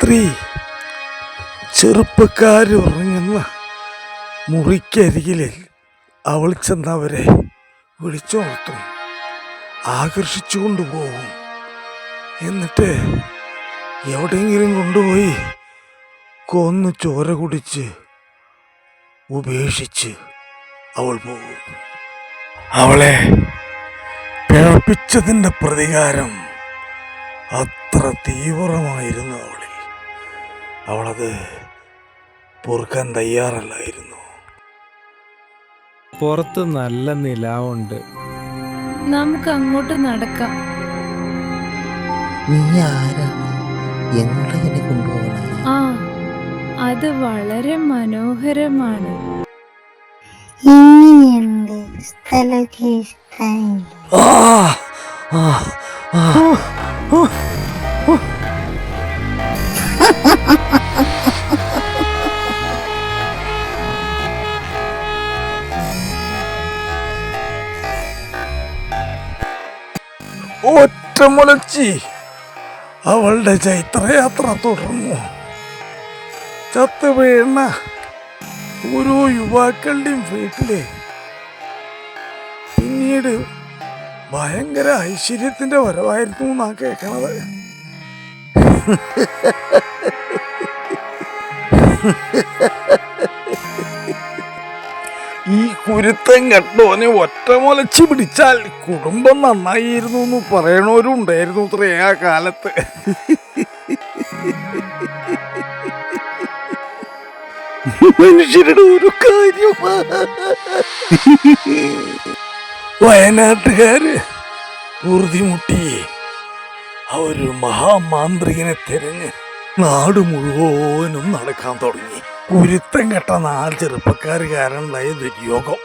രാത്രി ചെറുപ്പക്കാരുറങ്ങുന്ന മുറിക്കരികിലിൽ അവൾ ചെന്നവരെ വിളിച്ചുണർത്തും, ആകർഷിച്ചു കൊണ്ടുപോകും. എന്നിട്ട് എവിടെയെങ്കിലും കൊണ്ടുപോയി കൊന്നു ചോര കുടിച്ച് ഉപേക്ഷിച്ച് അവൾ പോകും. അവളെ പിഴപ്പിച്ചതിൻ്റെ പ്രതികാരം അത്ര തീവ്രമായിരുന്നു അവളിൽ. അവളത് പൊറുക്കാൻ തയ്യാറല്ലായിരുന്നു. പുറത്ത് നല്ല നിലാവുണ്ട്, നമുക്ക് അങ്ങോട്ട് നടക്കാം. നീ ആരാണ്? എങ്ങോട്ടേക്ക് കൊണ്ടുപോകണം? ആ, അത് വളരെ മനോഹരമാണ്. എങ്ങനെയുണ്ട് സ്ഥലമൊക്കെ? ഇഷ്ടമായി? ഒറ്റമുളച്ചി അവളുടെ ചൈത്രയാത്ര തുടർന്നു. ചത്തു വീണ ഓരോ യുവാക്കളുടെയും വീട്ടില് പിന്നീട് ഭയങ്കര ഐശ്വര്യത്തിന്റെ വരവായിരുന്നു എന്നാ കേൾക്കണത്. ഈ കുരുത്തം കെട്ടോനെ ഒറ്റമുലച്ച് പിടിച്ചാൽ കുടുംബം നന്നായിരുന്നു എന്ന് പറയണവരും ഉണ്ടായിരുന്നു അത്രേ ആ കാലത്ത്. മനുഷ്യരുടെ ഒരു കാര്യം. വയനാട്ടുകാര് പൂർത്തിമുട്ടി അവരൊരു മഹാമാന്ത്രികനെ തിരഞ്ഞ് നാട് മുഴുവനും നടക്കാൻ തുടങ്ങി. കുരുത്തം കെട്ട 4 ചെറുപ്പക്കാർ കാരണമുണ്ടായ ദുര്യോഗം.